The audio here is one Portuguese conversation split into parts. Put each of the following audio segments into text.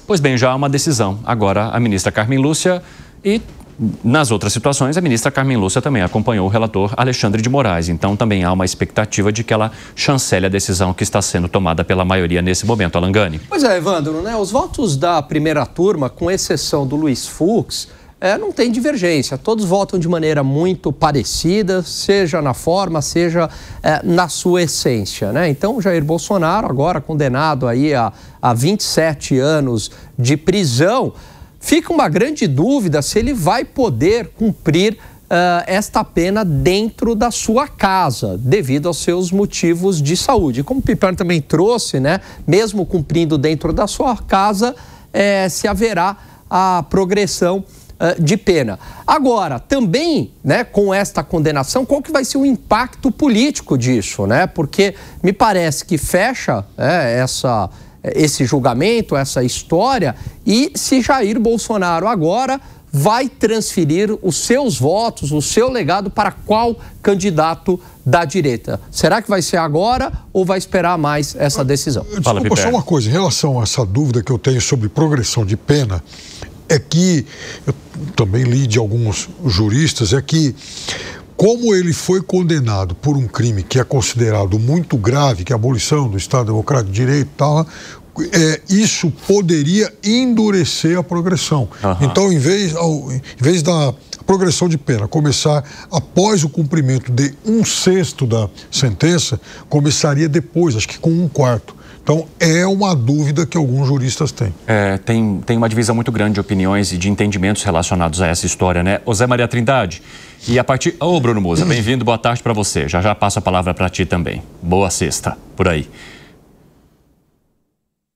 Pois bem, já há uma decisão. Agora, a ministra Carmen Lúcia e, nas outras situações, a ministra Carmen Lúcia também acompanhou o relator Alexandre de Moraes. Então, também há uma expectativa de que ela chancele a decisão que está sendo tomada pela maioria nesse momento. Alan Gani. Pois é, Evandro, né? Os votos da primeira turma, com exceção do Luiz Fux, não tem divergência. Todos votam de maneira muito parecida, seja na forma, seja na sua essência, né? Então, Jair Bolsonaro, agora condenado aí a 27 anos de prisão, fica uma grande dúvida se ele vai poder cumprir esta pena dentro da sua casa, devido aos seus motivos de saúde. Como o Piperno também trouxe, né? Mesmo cumprindo dentro da sua casa, se haverá a progressão de pena. Agora, também, né, com esta condenação, qual que vai ser o impacto político disso, né? Porque me parece que fecha esse julgamento, essa história, e se Jair Bolsonaro agora vai transferir os seus votos, o seu legado para qual candidato da direita? Será que vai ser agora ou vai esperar mais essa decisão? Desculpa, só uma coisa, em relação a essa dúvida que eu tenho sobre progressão de pena, é que, eu também li de alguns juristas, é que como ele foi condenado por um crime que é considerado muito grave, que é a abolição do Estado Democrático de Direito e tal, isso poderia endurecer a progressão. Então, em vez da progressão de pena começar após o cumprimento de 1/6 da sentença, começaria depois, acho que com 1/4. Então, é uma dúvida que alguns juristas têm. Tem uma divisão muito grande de opiniões e de entendimentos relacionados a essa história, né? Zé Maria Trindade, e a partir... Ô, Bruno Musa, bem-vindo, boa tarde para você. Já passo a palavra para ti também. Boa sexta, por aí.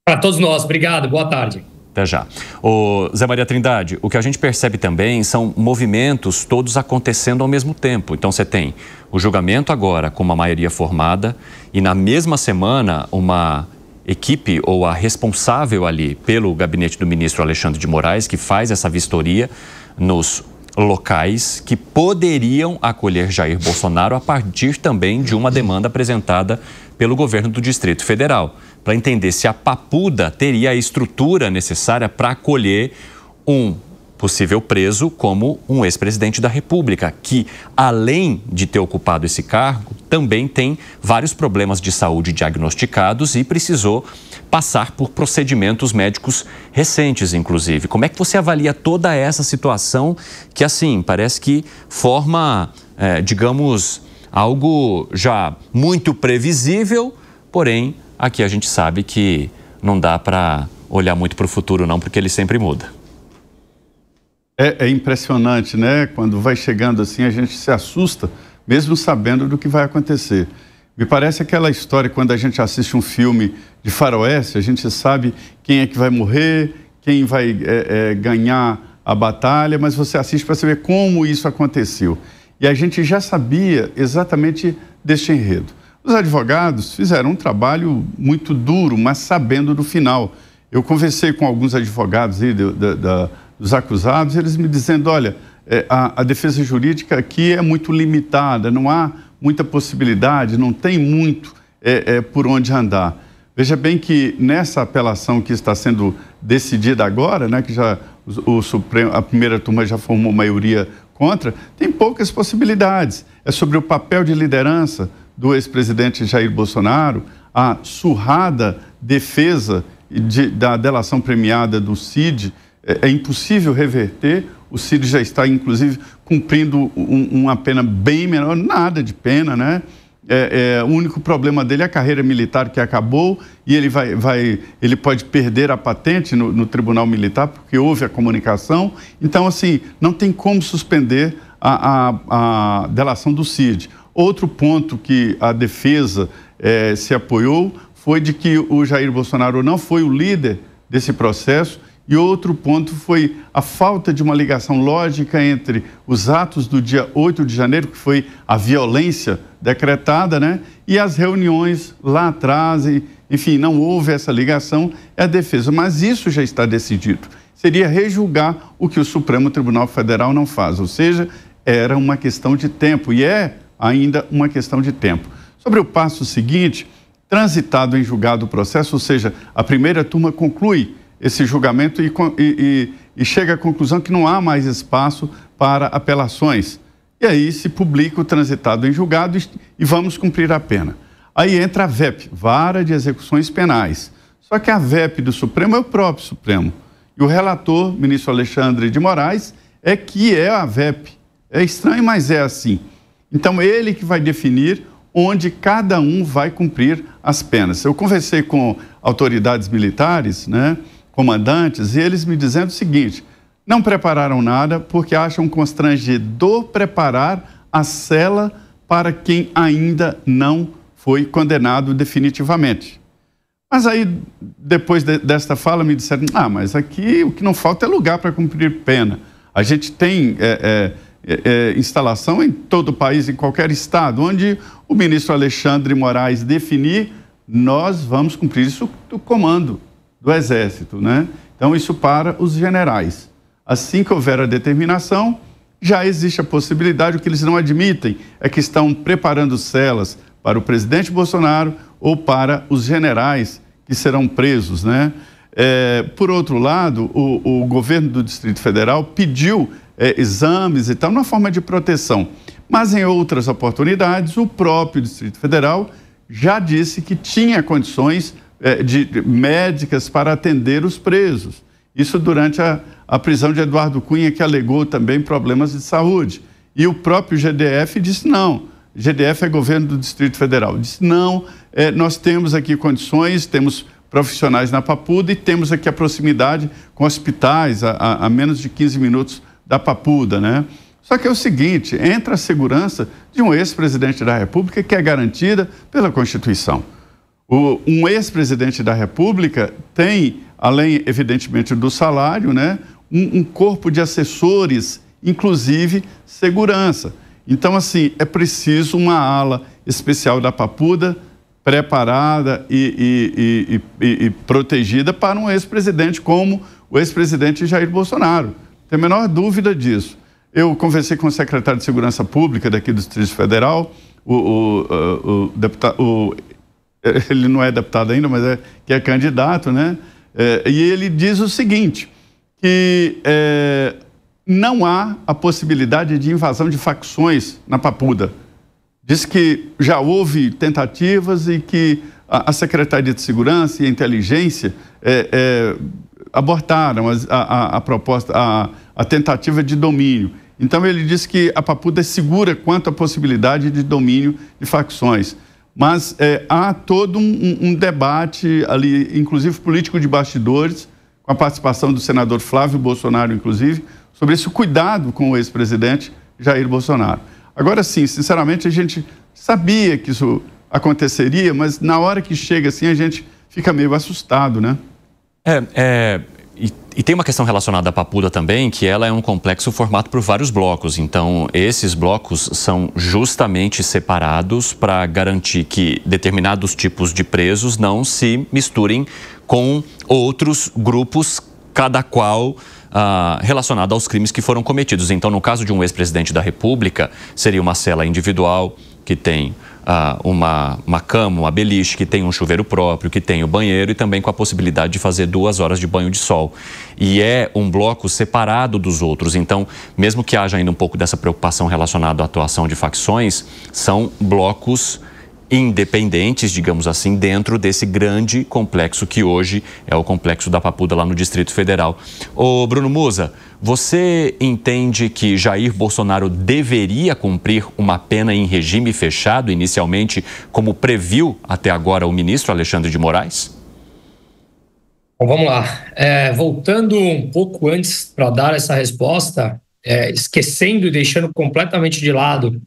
Para todos nós, obrigado, boa tarde. Até já. Ô, Zé Maria Trindade, o que a gente percebe também são movimentos todos acontecendo ao mesmo tempo. Então, você tem o julgamento agora com uma maioria formada e na mesma semana uma equipe ou a responsável ali pelo gabinete do ministro Alexandre de Moraes, que faz essa vistoria nos locais que poderiam acolher Jair Bolsonaro a partir também de uma demanda apresentada pelo governo do Distrito Federal, para entender se a Papuda teria a estrutura necessária para acolher um possível preso como um ex-presidente da República, que, além de ter ocupado esse cargo, também tem vários problemas de saúde diagnosticados e precisou passar por procedimentos médicos recentes, inclusive. Como é que você avalia toda essa situação que, assim, parece que forma, digamos, algo já muito previsível, porém, aqui a gente sabe que não dá para olhar muito para o futuro, não, porque ele sempre muda. É impressionante, né? Quando vai chegando assim, a gente se assusta, mesmo sabendo do que vai acontecer. Me parece aquela história, quando a gente assiste um filme de faroeste, a gente sabe quem é que vai morrer, quem vai ganhar a batalha, mas você assiste para saber como isso aconteceu. E a gente já sabia exatamente deste enredo. Os advogados fizeram um trabalho muito duro, mas sabendo do final. Eu conversei com alguns advogados aí dos acusados, eles me dizendo, olha, a defesa jurídica aqui é muito limitada, não há muita possibilidade, não tem muito por onde andar. Veja bem que nessa apelação que está sendo decidida agora, né, que já o Supremo, a primeira turma já formou maioria contra, tem poucas possibilidades. É sobre o papel de liderança do ex-presidente Jair Bolsonaro, a surrada defesa da delação premiada do Cid. É impossível reverter, o Cid já está, inclusive, cumprindo uma pena bem menor, nada de pena, né? O único problema dele é a carreira militar que acabou e ele pode perder a patente no Tribunal Militar porque houve a comunicação. Então, assim, não tem como suspender a delação do Cid. Outro ponto que a defesa se apoiou foi de que o Jair Bolsonaro não foi o líder desse processo. E outro ponto foi a falta de uma ligação lógica entre os atos do dia 8 de janeiro, que foi a violência decretada, né? E as reuniões lá atrás, enfim, não houve essa ligação, é a defesa. Mas isso já está decidido. Seria rejulgar o que o Supremo Tribunal Federal não faz. Ou seja, era uma questão de tempo e é ainda uma questão de tempo. Sobre o passo seguinte, transitado em julgado o processo, ou seja, a primeira turma conclui esse julgamento e chega à conclusão que não há mais espaço para apelações. E aí se publica o transitado em julgado e vamos cumprir a pena. Aí entra a VEP, Vara de Execuções Penais. Só que a VEP do Supremo é o próprio Supremo. E o relator, ministro Alexandre de Moraes, é que é a VEP. É estranho, mas é assim. Então, ele que vai definir onde cada um vai cumprir as penas. Eu conversei com autoridades militares, né, comandantes, e eles me dizendo o seguinte: não prepararam nada porque acham constrangedor preparar a cela para quem ainda não foi condenado definitivamente. Mas aí, depois desta fala, me disseram, mas aqui o que não falta é lugar para cumprir pena. A gente tem instalação em todo o país, em qualquer estado, onde o ministro Alexandre de Moraes definir, nós vamos cumprir isso do comando do Exército, né? Então, isso para os generais. Assim que houver a determinação, já existe a possibilidade, o que eles não admitem é que estão preparando celas para o presidente Bolsonaro ou para os generais que serão presos, né? Por outro lado, o governo do Distrito Federal pediu exames e tal, numa forma de proteção. Mas em outras oportunidades, o próprio Distrito Federal já disse que tinha condições médicas para atender os presos. Isso durante a prisão de Eduardo Cunha, que alegou também problemas de saúde. E o próprio GDF disse não. GDF é governo do Distrito Federal. Disse, não, nós temos aqui condições, temos profissionais na Papuda e temos aqui a proximidade com hospitais a menos de 15 minutos da Papuda, né? Só que é o seguinte, entra a segurança de um ex-presidente da República que é garantida pela Constituição. Um ex-presidente da República tem, além, evidentemente, do salário, né, um corpo de assessores, inclusive segurança. Então, assim, é preciso uma ala especial da Papuda preparada e protegida para um ex-presidente como o ex-presidente Jair Bolsonaro. Não tem a menor dúvida disso. Eu conversei com o secretário de Segurança Pública daqui do Distrito Federal, ele não é deputado ainda, mas que é candidato, né? E ele diz o seguinte, que não há a possibilidade de invasão de facções na Papuda. Diz que já houve tentativas e que a Secretaria de Segurança e a Inteligência abortaram a proposta, a tentativa de domínio. Então ele diz que a Papuda é segura quanto à possibilidade de domínio de facções. Mas há todo um debate ali, inclusive político de bastidores, com a participação do senador Flávio Bolsonaro, inclusive, sobre esse cuidado com o ex-presidente Jair Bolsonaro. Agora sim, sinceramente, a gente sabia que isso aconteceria, mas na hora que chega assim, a gente fica meio assustado, né? E tem uma questão relacionada à Papuda também, que ela é um complexo formado por vários blocos. Então, esses blocos são justamente separados para garantir que determinados tipos de presos não se misturem com outros grupos, cada qual relacionado aos crimes que foram cometidos. Então, no caso de um ex-presidente da República, seria uma cela individual que tem uma cama, uma beliche, que tem um chuveiro próprio, que tem o banheiro e também com a possibilidade de fazer 2 horas de banho de sol. E é um bloco separado dos outros. Então, mesmo que haja ainda um pouco dessa preocupação relacionada à atuação de facções, são blocos independentes, digamos assim, dentro desse grande complexo que hoje é o complexo da Papuda lá no Distrito Federal. Ô Bruno Musa, você entende que Jair Bolsonaro deveria cumprir uma pena em regime fechado inicialmente, como previu até agora o ministro Alexandre de Moraes? Bom, vamos lá. Voltando um pouco antes para dar essa resposta, esquecendo e deixando completamente de lado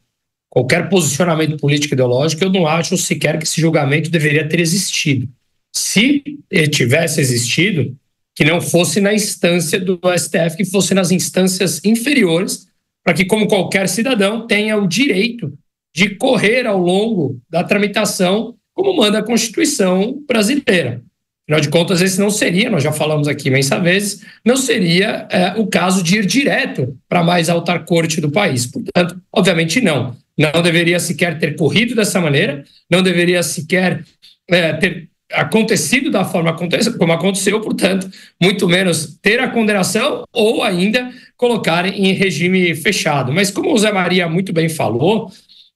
qualquer posicionamento político ideológico, eu não acho sequer que esse julgamento deveria ter existido. Se ele tivesse existido, que não fosse na instância do STF, que fosse nas instâncias inferiores, para que, como qualquer cidadão, tenha o direito de correr ao longo da tramitação, como manda a Constituição brasileira. Afinal de contas, esse não seria, nós já falamos aqui imensas vezes, não seria o caso de ir direto para a mais alta corte do país. Portanto, obviamente não. Não deveria sequer ter corrido dessa maneira, não deveria sequer ter acontecido da forma como aconteceu, portanto, muito menos ter a condenação ou ainda colocar em regime fechado. Mas como o Zé Maria muito bem falou,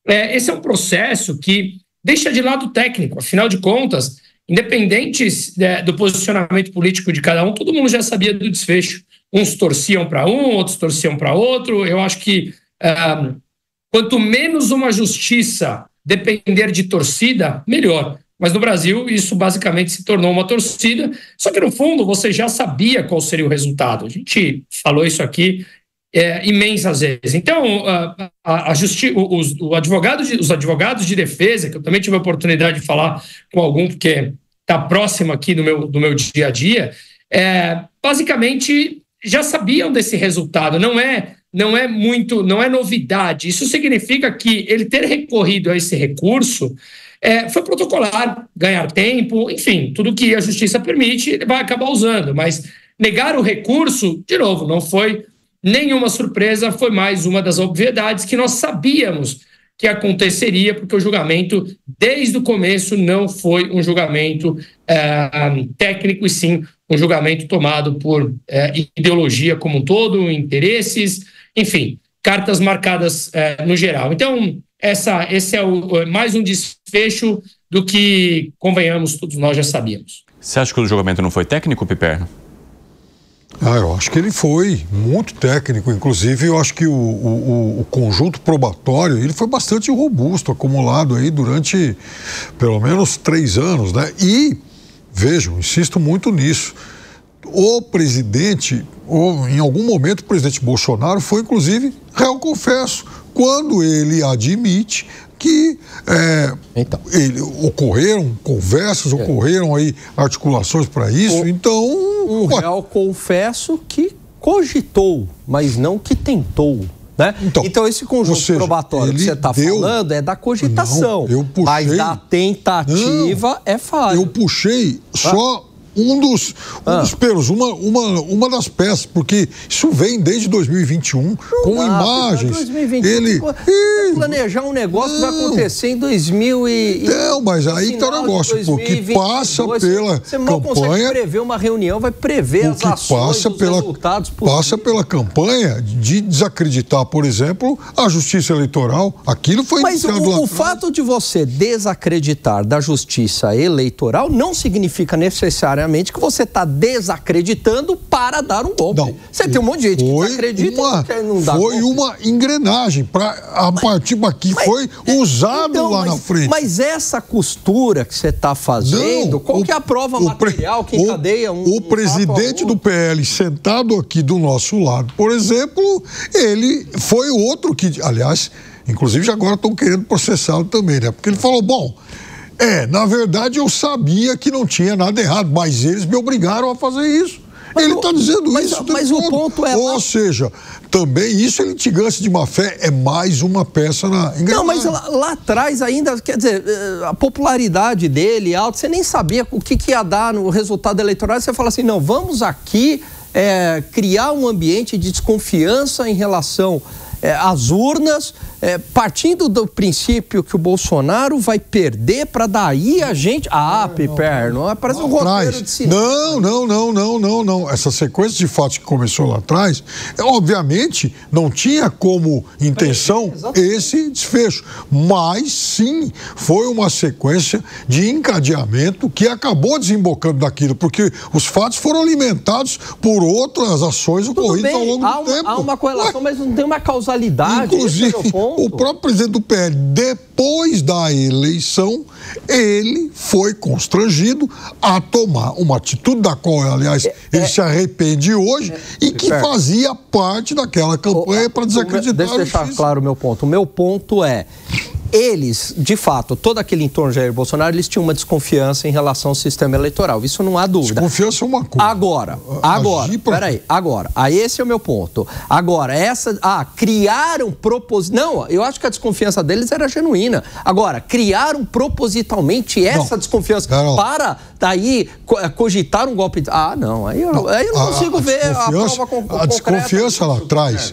esse é um processo que deixa de lado o técnico. Afinal de contas, independentes do posicionamento político de cada um, todo mundo já sabia do desfecho. Uns torciam para um, outros torciam para outro. Eu acho que quanto menos uma justiça depender de torcida, melhor. Mas no Brasil, isso basicamente se tornou uma torcida. Só que, no fundo, você já sabia qual seria o resultado. A gente falou isso aqui imensas vezes. Então, os advogados de defesa, que eu também tive a oportunidade de falar com algum, porque está próximo aqui do meu dia a dia, basicamente já sabiam desse resultado. Não é novidade. Isso significa que ele ter recorrido a esse recurso foi protocolar, ganhar tempo, enfim, tudo que a justiça permite, ele vai acabar usando. Mas negar o recurso, de novo, não foi nenhuma surpresa, foi mais uma das obviedades que nós sabíamos que aconteceria, porque o julgamento, desde o começo, não foi um julgamento técnico, e sim um julgamento tomado por ideologia como um todo, interesses, enfim, cartas marcadas no geral. Então, esse é mais um desfecho do que, convenhamos, todos nós já sabíamos. Você acha que o julgamento não foi técnico, Piperno? Eu acho que ele foi muito técnico. Inclusive, eu acho que o conjunto probatório ele foi bastante robusto, acumulado aí durante pelo menos 3 anos, né? E, vejam, insisto muito nisso, o presidente, ou em algum momento o presidente Bolsonaro foi, inclusive, réu confesso, quando ele admite que ocorreram conversas, ocorreram aí articulações para isso, Um réu confesso que cogitou, mas não que tentou. Né? Então esse conjunto probatório que você está falando é da cogitação, mas da tentativa é falha. Eu puxei só um dos pelos, uma das peças, porque isso vem desde 2021, com imagens. 2021, vai planejar um negócio que vai acontecer em 2000 e... Não, mas aí está o negócio, porque passa pela você mal campanha... consegue prever uma reunião, vai prever as ações, os resultados possíveis. Passa pela campanha de desacreditar, por exemplo, a justiça eleitoral. Aquilo foi iniciado lá. Mas o fato de você desacreditar da justiça eleitoral não significa necessariamente que você está desacreditando para dar um golpe. Não, você tem um monte de gente que desacredita e não dá golpe. Foi uma engrenagem para a partir daqui foi usado lá na frente. Mas essa costura que você está fazendo, qual que é a prova material que encadeia o presidente do PL sentado aqui do nosso lado, por exemplo, ele foi outro que, aliás, inclusive já agora estão querendo processá-lo também, né? Porque ele falou, na verdade eu sabia que não tinha nada errado, mas eles me obrigaram a fazer isso. Ele está dizendo isso. Mas o ponto é... Ou seja, também isso, a litigância de má-fé é mais uma peça na engrenagem. Não, mas lá atrás ainda, quer dizer, a popularidade dele alta, você nem sabia o que ia dar no resultado eleitoral. Você fala assim, não, vamos aqui criar um ambiente de desconfiança em relação às urnas, partindo do princípio que o Bolsonaro vai perder para daí a gente... Piperno, parece um roteiro de cinema. Não. Essa sequência de fatos que começou lá atrás, obviamente, não tinha como intenção esse desfecho, mas sim foi uma sequência de encadeamento que acabou desembocando daquilo, porque os fatos foram alimentados por outras ações ocorridas ao longo do tempo. Há uma correlação, mas não tem uma causalidade. Inclusive, o próprio presidente do PL, depois da eleição, ele foi constrangido a tomar uma atitude da qual, aliás, ele se arrepende hoje e que fazia parte daquela campanha para desacreditar a justiça. Deixa eu deixar claro o meu ponto. O meu ponto é... Eles, de fato, todo aquele entorno de Jair Bolsonaro, eles tinham uma desconfiança em relação ao sistema eleitoral. Isso não há dúvida. Desconfiança é uma coisa. Agora, esse é o meu ponto. Agora, criaram Não, eu acho que a desconfiança deles era genuína. Agora, criaram propositalmente essa desconfiança para, daí, cogitar um golpe... Aí eu não consigo ver a prova concreta. A desconfiança lá atrás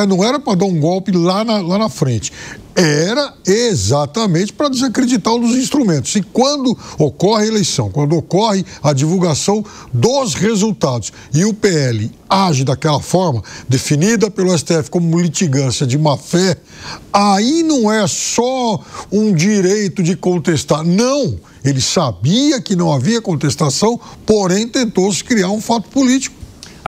não era para dar um golpe lá na frente. era exatamente para desacreditar um dos instrumentos. E quando ocorre a eleição, quando ocorre a divulgação dos resultados e o PL age daquela forma, definida pelo STF como litigância de má-fé, aí não é só um direito de contestar. Não, ele sabia que não havia contestação, porém tentou-se criar um fato político.